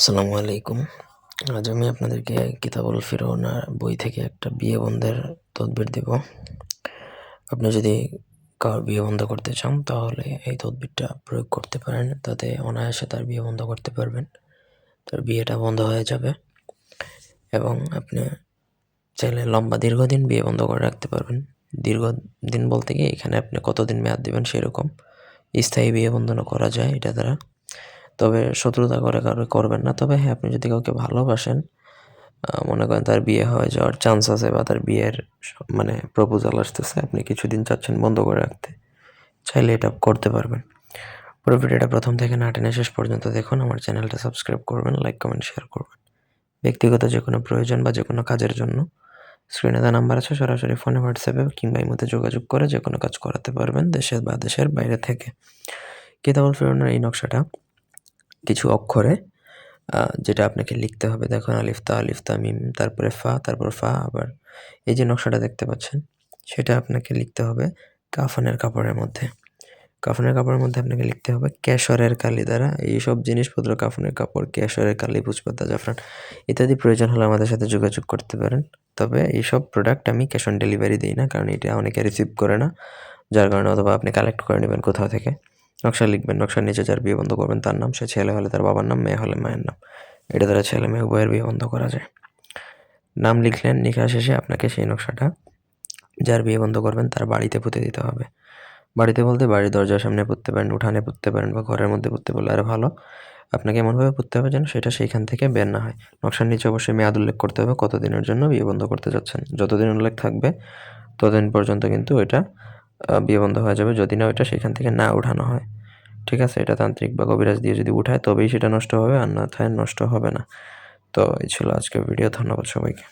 আসসালামু আলাইকুম। আজ আমি আপনাদেরকে কিতাবুল ফিরৌনা বই থেকে একটা বিয়ে বন্ধের তদবির দিব। আপনি যদি কারোর বিয়ে বন্ধ করতে চান তাহলে এই তদবিরটা প্রয়োগ করতে পারেন। তাতে অনায়াসে তার বিয়ে বন্ধ করতে পারবেন। তার বিয়েটা বন্ধ হয়ে যাবে এবং আপনি চাইলে দীর্ঘদিন বিয়ে বন্ধ করে রাখতে পারবেন। দীর্ঘদিন বলতে কি এখানে আপনি কতদিন মেয়াদ দিবেন সেরকম। স্থায়ী বিয়ে বন্ধনও করা যায় এটা দ্বারা। তবে শত্রুতা করে কারো করবেন না। তবে হ্যাঁ, আপনি যদি কাউকে ভালোবাসেন, মনে করেন তার বিয়ে হয়ে যাওয়ার চান্স আছে বা তার বিয়ের মানে প্রপোজাল আসতেছে, আপনি কিছুদিন চাচ্ছেন বন্ধ করে রাখতে, চাইলে এটা করতে পারবেন। পুরো ভিডিওটা প্রথম থেকে না টেনে শেষ পর্যন্ত দেখুন। আমার চ্যানেলটা সাবস্ক্রাইব করবেন, লাইক কমেন্ট শেয়ার করবেন। ব্যক্তিগত যে কোনো প্রয়োজন বা যে কোনো কাজের জন্য স্ক্রিনে দেওয়া নাম্বার আছে, সরাসরি ফোনে, হোয়াটসঅ্যাপে কিংবা ইমোতে যোগাযোগ করে যে কোনো কাজ করাতে পারবেন দেশে বা দেশের বাইরে থেকে। কিতাবুল ফিরৌনের এই নকশাটা কিছু অক্ষরে যেটা আপনাকে লিখতে হবে, দেখুন আলিফ তা মিম, তারপরে ফা, তারপর ফা, আবার এই যে নকশাটা দেখতে পাচ্ছেন সেটা আপনাকে লিখতে হবে কাফনের কাপড়ের মধ্যে। কাফনের কাপড়ের মধ্যে আপনাকে লিখতে হবে কেশরের কালি দ্বারা। এইসব জিনিসপত্র, কাফনের কাপড়, কেশরের কালি, ভোজপাতা, জাফরান ইত্যাদি প্রয়োজন হলে আমাদের সাথে যোগাযোগ করতে পারেন। তবে এইসব প্রোডাক্ট আমি ক্যাশ অন ডেলিভারি দিই না, কারণ এটা অনেকে রিসিভ করে না, যার কারণে অথবা আপনি কালেক্ট করে নেবেন কোথাও থেকে। নকশা লিখবেন, নকশার নিচে যার বিয়ে বন্ধ করবেন তার নাম, সে ছেলে হলে তার বাবার নাম, মেয়ে হলে মায়ের নাম। এটা দ্বারা ছেলে মেয়ে উভয়ের বিয়ে বন্ধ করা যায়। নাম লিখলেন, লেখা শেষে আপনাকে সেই নকশাটা যার বিয়ে বন্ধ করবেন তার বাড়িতে পুঁতে দিতে হবে। বাড়িতে বলতে বাড়ির দরজার সামনে পুঁততে পারেন, উঠানে পুঁততে পারেন বা ঘরের মধ্যে পুঁততে পারলে আরও ভালো। আপনাকে এমনভাবে পুঁততে হবে যেন সেটা সেইখান থেকে বের না হয়। নকশার নিচে অবশ্যই মেয়াদ উল্লেখ করতে হবে কতদিনের জন্য বিয়ে বন্ধ করতে যাচ্ছেন। যতদিন উল্লেখ থাকবে ততদিন পর্যন্ত কিন্তু এটা বিয়ে বন্ধ হয়ে যাবে, যদি না ওইটা সেখান থেকে না উঠানো হয়। ঠিক আছে? এটা তান্ত্রিক বা কবিরাজ দিয়ে যদি উঠায় তবেই সেটা নষ্ট হবে, অন্যথায় নষ্ট হবে না। তো এই ছিল আজকের ভিডিও। ধন্যবাদ সবাইকে।